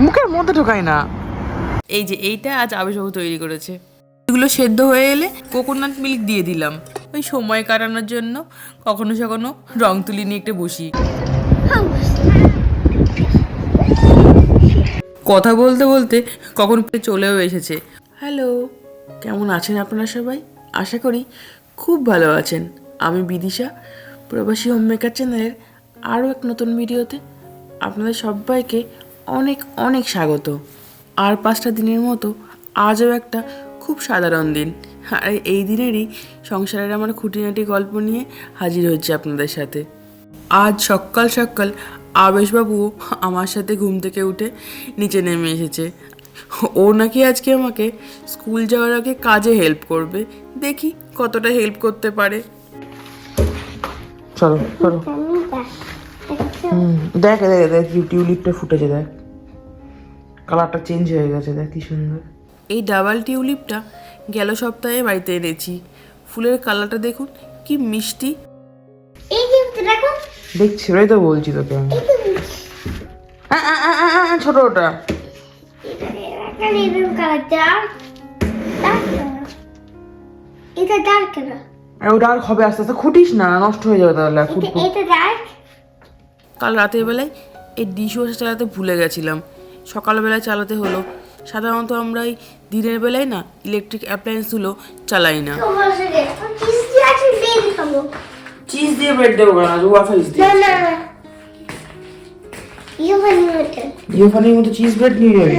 মুখের মধ্যে ঢোকাই না। এই যে এইটা আজ আবেশবাবু তৈরি করেছে। এগুলো সেদ্ধ হয়ে এলে কোকোনাট মিল্ক দিয়ে দিলাম ওই সময় কাটানোর জন্য। কখনো কখনো রং তুলি নিয়ে একটু বসি। কথা বলতে বলতে কখন চলেও এসেছে। হ্যালো, কেমন আছেন আপনারা সবাই? আশা করি খুব ভালো আছেন। আমি বিদিশা, প্রবাসী হোমমেকার চ্যানেলের আরও এক নতুন ভিডিওতে আপনাদের সবাইকে অনেক অনেক স্বাগত। আর 5টা দিনের মতো আজও একটা খুব সাধারণ দিন, আর এই দিনেরই সংসারের আমার খুঁটিনাটি গল্প নিয়ে হাজির হচ্ছে আপনাদের সাথে। আজ সকাল সকাল আবেশবাবুও আমার সাথে ঘুম থেকে উঠে নিচে নেমে এসেছে। ও নাকি আজকে আমাকে স্কুল যাওয়ার আগে কাজে হেল্প করবে। দেখি কতটা হেল্প করতে পারে। চলো চলো। দেখ দেখ দেখ টিউলিপটা ফুটেছে, দেখ কালারটা চেঞ্জ হয়ে গেছে, দেখ কি সুন্দর। এই ডাবল টিউলিপটা গেল সপ্তাহে বাড়িতে এনেছি। ফুলের কালারটা দেখুন কি মিষ্টি। দেখছি, ওই তো বলছি তোকে আমি। ছোট ওটা ও ডার্ক হবে, আস্তে আস্তে খুঁটিস না, নষ্ট হয়ে যাবে তাহলে। কাল রাতের বেলায় এই ডিশ ওয়াশার চালাতে ভুলে গেছিলাম, সকালবেলায় চালাতে হলো। সাধারণত আমরা এই দিনের বেলায় না ইলেকট্রিক অ্যাপ্লায়েন্সগুলো চালাই না। চিজ দিয়ে ব্রেড দেবো না, ওয়াফেলস দিয়ে। ইউফানির মতো চিজ ব্রেড নিয়ে যাবি।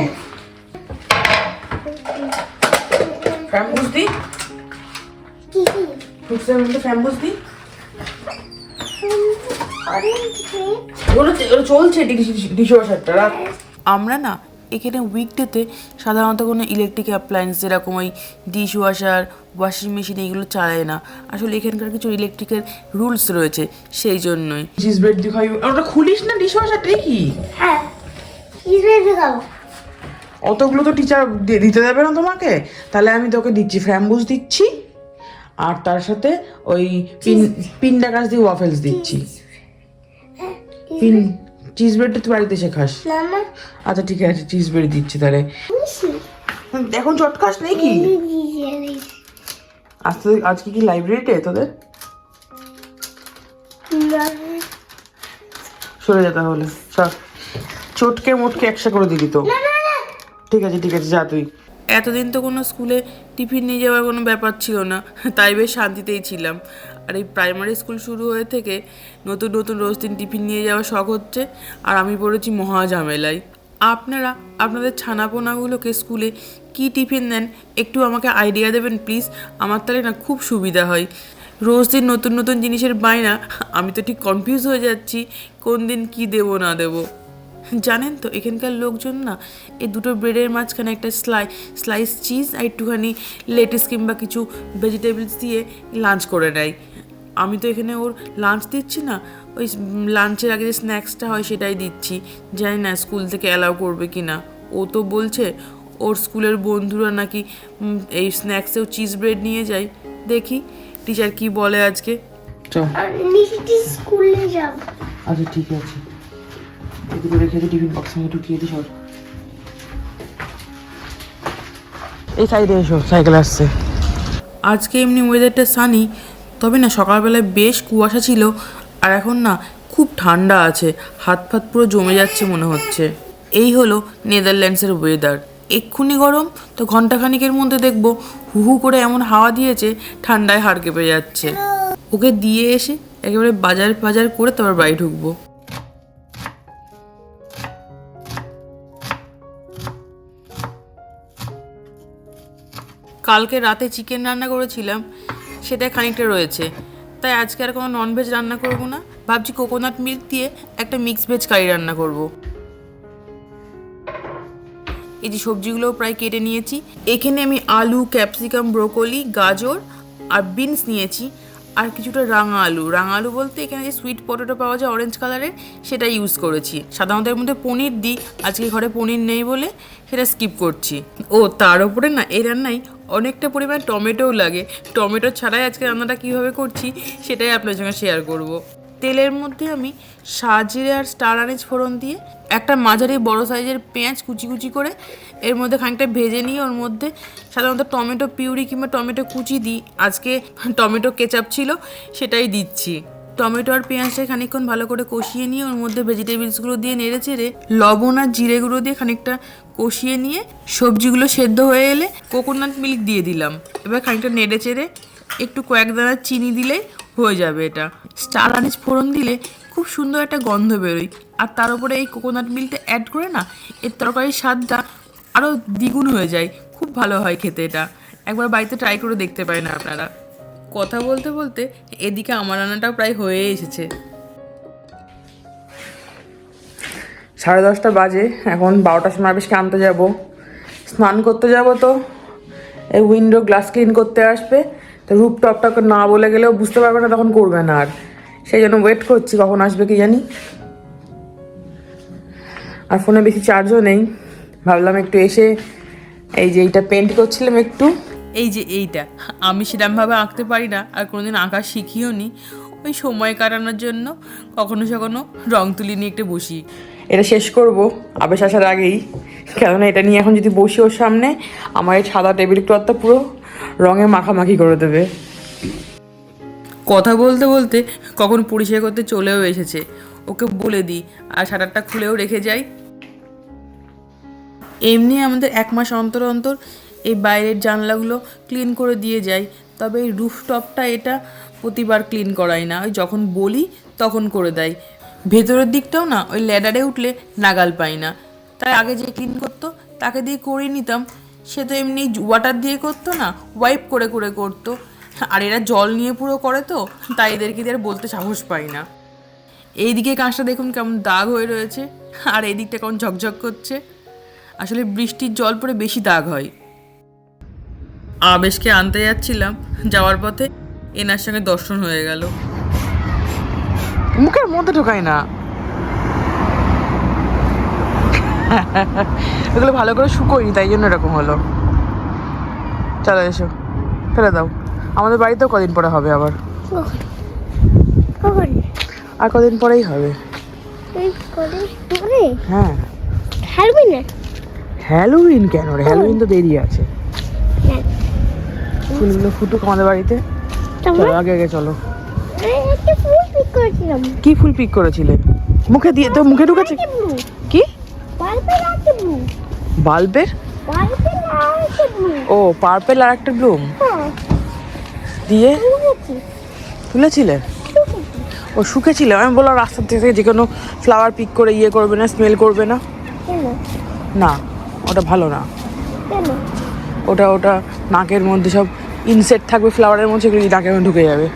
ফ্যাম্বুস দি, ফুটসের মধ্যে ফ্যাম্বুস দি। ওগুলো চলছে ডিশ ওয়াশারটা রাত। আমরা না এখানে উইকডেতে সাধারণত কোনো ইলেকট্রিক অ্যাপ্লায়েন্স যেরকম ওই ডিশ ওয়াশার, ওয়াশিং মেশিন এগুলো চালাই না। আসলে এখানকার কিছু ইলেকট্রিকের রুলস রয়েছে, সেই জন্যই। চিজ ব্রেড দিয়ে খাই। ওটা খুলিস না ডিশ ওয়াশারটা কি? অতগুলো তো টিচার দিতে দেবে না তোমাকে, তাহলে আমি তোকে দিচ্ছি, ফ্র্যাম্বুস দিচ্ছি, আর তার সাথে ওই পিন্ডা গাছ দিয়ে ওয়াফেলস দিচ্ছি। চিজ ব্রেডটা তুই বাড়িতে এসে খাস? আচ্ছা ঠিক আছে, চিজ ব্রেড দিচ্ছি তাহলে। এখন চটকাস নেই কি? আজকে কি লাইব্রেরিতে তোদের? সরে যা তাহলে, সব চটকে মোটকে একসা করে দিবি তো। ঠিক আছে ঠিক আছে, যা তুই। এতদিন তো কোনো স্কুলে টিফিন নিয়ে যাওয়ার কোনো ব্যাপার ছিল না, তাই বেশ শান্তিতেই ছিলাম। আর এই প্রাইমারি স্কুল শুরু হয়ে থেকে নতুন নতুন রোজ দিন টিফিন নিয়ে যাওয়ার শখ হচ্ছে, আর আমি পড়েছি মহা ঝামেলায়। আপনারা আপনাদের ছানাপোনাগুলোকে স্কুলে কি টিফিন দেন একটু আমাকে আইডিয়া দেবেন প্লিজ। আমার তাহলে না খুব সুবিধা হয়। রোজ দিন নতুন নতুন জিনিসের বায়না, আমি তো ঠিক কনফিউজ হয়ে যাচ্ছি কোন দিন কি দেবো না দেবো। জানেন তো এখানকার লোকজন না এই দুটো ব্রেডের মাঝখানে একটা স্লাইস চিজ আর একটুখানি লেটিস কিংবা কিছু ভেজিটেবলস দিয়ে লাঞ্চ করে নেয়। আমি তো এখানে ওর লাঞ্চ দিচ্ছি না, ওই লাঞ্চের আগে যে স্ন্যাক্সটা হয় সেটাই দিচ্ছি। জানি না স্কুল থেকে অ্যালাউ করবে কি না। ও তো বলছে ওর স্কুলের বন্ধুরা নাকি এই স্ন্যাক্সেও চিজ ব্রেড নিয়ে যায়। দেখি টিচার কি বলে আজকে। স্কুলে যাব। আচ্ছা ঠিক আছে, এগুলো রেখে দিই, টিফিন বক্সে ঢুকিয়ে দিই সব। এই সাইডে এসো, সাইকেল আসছে। আজকে এমনি ওয়েদারটা সানি, তবে না সকালবেলায় বেশ কুয়াশা ছিল, আর এখন না খুব ঠান্ডা আছে, হাত ফাত পুরো জমে যাচ্ছে মনে হচ্ছে। এই হলো নেদারল্যান্ডসের ওয়েদার। এক্ষুনি গরম, তো ঘন্টাখানিকের মধ্যে দেখবো হু হু করে এমন হাওয়া দিয়েছে ঠান্ডায় হাড় কেঁপে যাচ্ছে। ওকে দিয়ে এসে একেবারে বাজার করে তারপর বাড়ি ঢুকবো। কালকে রাতে চিকেন রান্না করেছিলাম, সেটা খানিকটা রয়েছে, তাই আজকে আর কোনো ননভেজ রান্না করব না। ভাবছি কোকোনাট মিল্ক দিয়ে একটা মিক্স ভেজ কারি রান্না করব। এই যে সবজিগুলো প্রায় কেটে নিয়েছি। এখানে আমি আলু, ক্যাপসিকাম, ব্রোকলি, গাজর আর বিনস নিয়েছি, আর কিছুটা রাঙা আলু বলতে এখানে যে সুইট পটেটো পাওয়া যায় অরেঞ্জ কালারের, সেটা ইউজ করেছি। সাধারণত এর মধ্যে পনির দিই, আজকে ঘরে পনির নেই বলে সেটা স্কিপ করছি। ও তার উপরে না এই রান্নায় অনেকটা পরিমাণ টমেটোও লাগে। টমেটো ছাড়াই আজকে রান্নাটা কীভাবে করছি সেটাই আপনার সঙ্গে শেয়ার করব। তেলের মধ্যে আমি সাজিরে আর স্টার আনিজ ফোড়ন দিয়ে একটা মাঝারি বড় সাইজের পেঁয়াজ কুচি কুচি করে এর মধ্যে খানিকটা ভেজে নিয়ে ওর মধ্যে সাধারণত টমেটো পিউরি কিংবা টমেটো কুচি দিই, আজকে টমেটো কেচাপ ছিল সেটাই দিচ্ছি। টমেটো আর পেঁয়াজটা খানিকক্ষণ ভালো করে কষিয়ে নিয়ে ওর মধ্যে ভেজিটেবলসগুলো দিয়ে নেড়ে চেড়ে লবণ আর জিরে গুঁড়ো দিয়ে খানিকটা কষিয়ে নিয়ে সবজিগুলো সেদ্ধ হয়ে এলে কোকোনাট মিল্ক দিয়ে দিলাম। এবার খানিকটা নেড়ে চেড়ে একটু কয়েক দানা চিনি দিলেই হয়ে যাবে। এটা স্টার আনিস ফোড়ন দিলে খুব সুন্দর একটা গন্ধ বেরোয়, আর তার উপরে এই কোকোনাট মিল্কটা অ্যাড করে না এর তরকারির স্বাদটা আরও দ্বিগুণ হয়ে যায়। খুব ভালো হয় খেতে, এটা একবার বাড়িতে ট্রাই করে দেখতে পারেন আপনারা। কথা বলতে বলতে এদিকে আমার রান্নাটাও প্রায় হয়ে এসেছে। 10:30 বাজে, এখন 12টার সময় আবেশকে আনতে যাব, স্নান করতে যাব। তো এই উইন্ডো গ্লাস ক্লিন করতে আসবে, তো রূপটপটাকে না বলে গেলেও বুঝতে পারবে না, তখন করবে না আর, সেই জন্য ওয়েট করছি কখন আসবে কি জানি। আর ফোনে বেশি চার্জও নেই, ভাবলাম একটু এসে এই যে এইটা পেন্ট করছিলাম একটু, এই যে এইটা আমি সেরকমভাবে আঁকতে পারি না আর কোনোদিন আঁকা শিখিও নি, ওই সময় কাটানোর জন্য কখনো কখনো রং তুলি নিয়ে একটু বসি। এটা শেষ করব আবেশ আসার আগেই, কেননা এটা নিয়ে এখন যদি বসি ওর সামনে আমার এই সাদা টেবিল ক্লথটা পুরো রঙে মাখামাখি করে দেবে। কথা বলতে বলতে কখন পরিষ্কার করতে চলেও এসেছে, ওকে বলে দিই আর শাটারটা খুলেও রেখে যাই। এমনি আমাদের 1 মাস অন্তর অন্তর এই বাইরের জানলাগুলো ক্লিন করে দিয়ে যাই, তবে এই রুফটপটা এটা প্রতিবার ক্লিন করাই না, ওই যখন বলি তখন করে দেয়। ভেতরের দিকটাও না ওই ল্যাডারে উঠলে নাগাল পাই না, তাই আগে যে ক্লিন করতো তাকে দিয়ে করিয়ে নিতাম, সে তো এমনি ওয়াটার দিয়ে করতো না, ওয়াইপ করে করে করতো। আর এরা জল নিয়ে পুরো করে তো, তাই এদেরকে দিয়ে আর বলতে সাহস পাই না। এইদিকে কাঁচটা দেখুন কেমন দাগ হয়ে রয়েছে, আর এই দিকটা কেমন ঝকঝক করছে। আসলে বৃষ্টির জল পরে বেশি দাগ হয়। আবেশকে আনতে যাচ্ছিলাম, যাওয়ার পথে এনার সঙ্গে দর্শন হয়ে গেল। মুখের মধ্যে ঢোকায় না, এগুলো ভালো করে শুকোয়নি তাই জন্য এরকম হলো। চলো এসো, ফেলে দাও। আমাদের বাড়িতেও কদিন পরে হবে আবার, আর কদিন পরেই হবে। হ্যাঁ, হ্যালোউইন কেন রে? হ্যালোউইন তো দেরি আছে। ফুলগুলো ফুটুক আমাদের বাড়িতে। চলো আগে আগে চলো। কি ফুল পিক করেছিলে? মুখে দিয়ে তো, মুখে ঢুকেছে কি? বাল্বের? ও পার্পেল আর একটা ব্লুম দিয়ে তুলেছিলে? ও শুকেছিল? আমি বললাম রাস্তা থেকে যে কোনো ফ্লাওয়ার পিক করে ইয়ে করবে না, স্মেল করবে না। না ওটা ভালো না, ওটা ওটা নাকের মধ্যে সব ইনসেক্ট থাকবে ফ্লাওয়ারের মধ্যে, সেগুলো নাকের মধ্যে ঢুকে যাবে।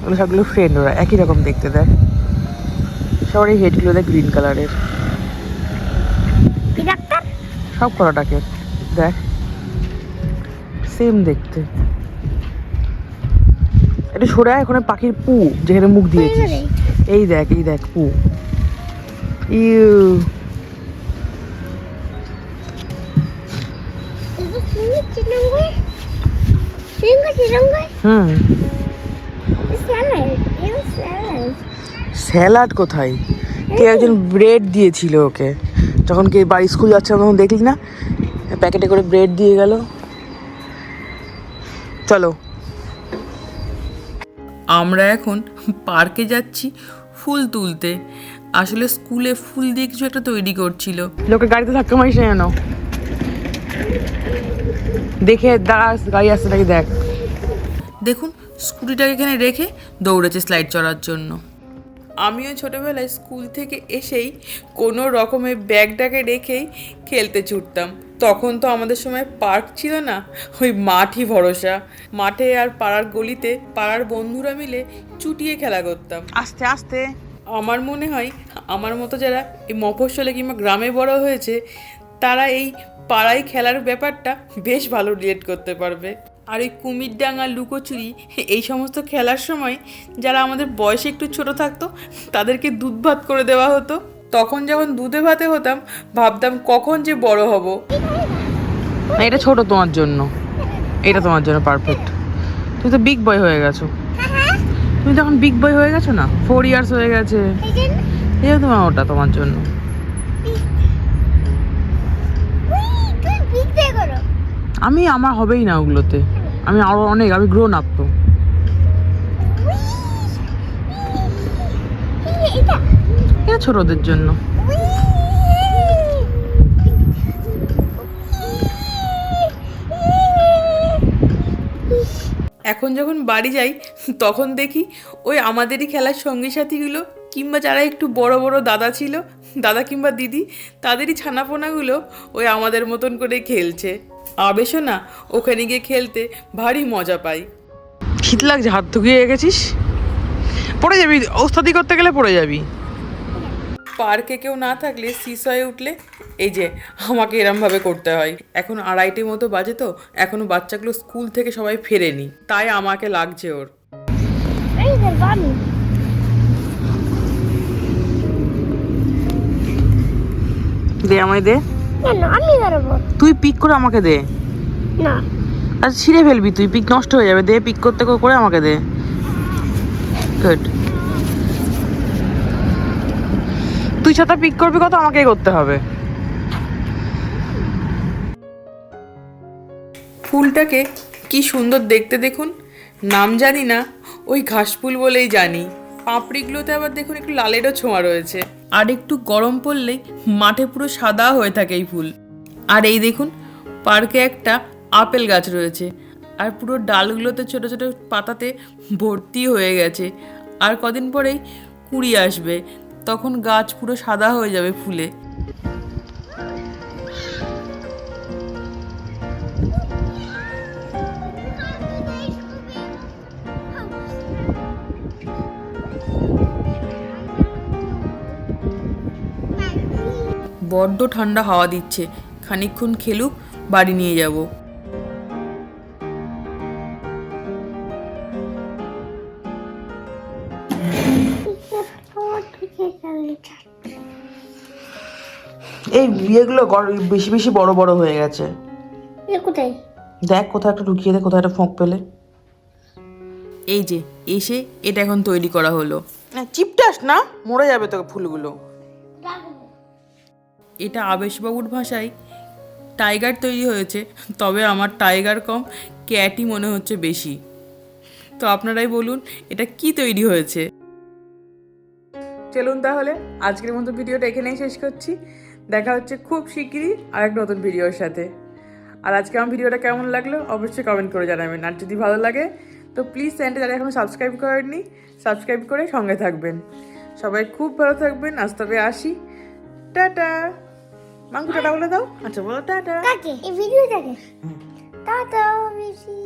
ওগুলো সবগুলো ফ্রেন্ড, ওরা একই রকম দেখতে দেয়। সবার এই হেডগুলো দেয় গ্রিন কালারের, সব কটাকে দেখ সেম দেখতে। এটা সরে আয়, এখানে পাখির পু যেখানে মুখ দিয়েছিস, এই দেখ এই দেখ পু। ইউ স্যালাড কোথায়? কে একজন ব্রেড দিয়েছিল ওকে, যখন কে বাড়ি স্কুল যাচ্ছে তখন দেখলি না প্যাকেটে করে ব্রেড দিয়ে গেল। চলো আমরা এখন পার্কে যাচ্ছি ফুল তুলতে। আসলে স্কুলে ফুল দিয়ে কিছু একটা তৈরি করছিল। লোকের গাড়িতে ধাক্কা মারিস না, জানো দেখে দাঁড়া, গাড়ি আসছে নাকি দেখ। দেখুন স্কুটিটাকে এখানে রেখে দৌড়েছে স্লাইড চড়ার জন্য। আমিও ছোটোবেলায় স্কুল থেকে এসেই কোনো রকমের ব্যাগটাকে রেখেই খেলতে ছুটতাম। তখন তো আমাদের সময় পার্ক ছিল না, ওই মাঠই ভরসা। মাঠে আর পাড়ার গলিতে পাড়ার বন্ধুরা মিলে চুটিয়ে খেলা করতাম। আস্তে আস্তে আমার মনে হয় আমার মতো যারা এই মফস্বলে কিংবা গ্রামে বড় হয়েছে তারা এই পাড়ায় খেলার ব্যাপারটা বেশ ভালো রিলেট করতে পারবে। আর এই কুমিরডাঙ্গা, লুকোচুরি এই সমস্ত খেলার সময় যারা আমাদের বয়সে একটু ছোট থাকতো তাদেরকে দুধ ভাত করে দেওয়া হতো। তখন যখন দুধে ভাতে হতাম ভাবতাম কখন যে বড় হব। এটা ছোট তোমার জন্য, এটা তোমার জন্য পারফেক্ট। তুমি তো বিগ বয় হয়ে গেছো, তুমি তো এখন বিগ বয় হয়ে গেছো না, 4 ইয়ার্স হয়ে গেছে। এই তোমার ওটা তোমার জন্য। আমি আমার হবেই না ওগুলোতে, আমি আরো অনেক, আমি গ্রোন আপ তো। এটা ছোটদের জন্য। এখন যখন বাড়ি যাই তখন দেখি ওই আমাদেরই খেলার সঙ্গী সাথীগুলো কিংবা যারা একটু বড় বড় দাদা ছিল, দাদা কিংবা দিদি, তাদেরই ছানাপোনাগুলো ওই আমাদের মতন করে খেলছে। আবেশও না ওখানে গিয়ে খেলতে ভারী মজা পাই। শীত লাগছে, হাত ধুকিয়ে গেছিস, পড়ে যাবি, ওস্তাদি করতে গেলে পড়ে যাবি। পার্কে কেউ না থাকলে সিসয়ে উঠলে এই যে আমাকে এরমভাবে করতে হয়। এখন 2:30 মতো বাজে, তো এখনো বাচ্চাগুলো স্কুল থেকে সবাই ফেরেনি, তাই আমাকে লাগছে ওর। দে আমায় দে। আমি দাঁড়াবো তুই পিক করে আমাকে দে। না, আচ্ছা ছিঁড়ে ফেলবি তুই, পিক নষ্ট হয়ে যাবে। দে, পিক করতে করে আমাকে দে। গুড। তুই ছাতা পিক করবি কত, আমাকেই করতে হবে। ফুলটাকে কি সুন্দর দেখতে দেখুন। নাম জানি না, ওই ঘাস ফুল বলেই জানি। পাপড়িগুলোতে আবার দেখুন একটু লালেরও ছোঁয়া রয়েছে। আর একটু গরম পড়লেই মাঠে পুরো সাদা হয়ে থাকে এই ফুল। আর এই দেখুন পার্কে একটা আপেল গাছ রয়েছে, আর পুরো ডালগুলোতে ছোট ছোট পাতাতে ভর্তি হয়ে গেছে। আর কদিন পরেই কুড়ি আসবে, তখন গাছ পুরো সাদা হয়ে যাবে ফুলে। বড্ড ঠান্ডা হাওয়া দিচ্ছে, খানিকক্ষণ খেলুক, বাড়ি নিয়ে যাব। এই বিয়েগুলো বেশি বেশি বড় বড় হয়ে গেছে। কোথায় দেখ কোথাও একটা ঢুকিয়ে দে, কোথাও একটা ফোঁক পেলে। এই যে এসে এটা এখন তৈরি করা হলো। চিপটাস না, মরে যাবে তো ফুলগুলো। এটা আবেশবাবুর ভাষায় টাইগার তৈরি হয়েছে, তবে আমার টাইগার কম, ক্যাটই মনে হচ্ছে বেশি। তো আপনারাই বলুন এটা কি তৈরি হয়েছে। চলুন তাহলে আজকের মতো ভিডিওটা এখানেই শেষ করছি। দেখা হচ্ছে খুব শিগগিরই আরেক নতুন ভিডিওর সাথে। আর আজকে আমার ভিডিওটা কেমন লাগলো অবশ্যই কমেন্ট করে জানাবেন। আর যদি ভালো লাগে তো প্লিজ চ্যানেলটা যারা এখনো সাবস্ক্রাইব করেননি সাবস্ক্রাইব করে সঙ্গে থাকবেন। সবাই খুব ভালো থাকবেন। আজ তবে আসি, টাটা। মাঙ্কু টাটা বলে দাও। আচ্ছা বলো টাটা। এই ভিডিওটাকে টাটা বেশি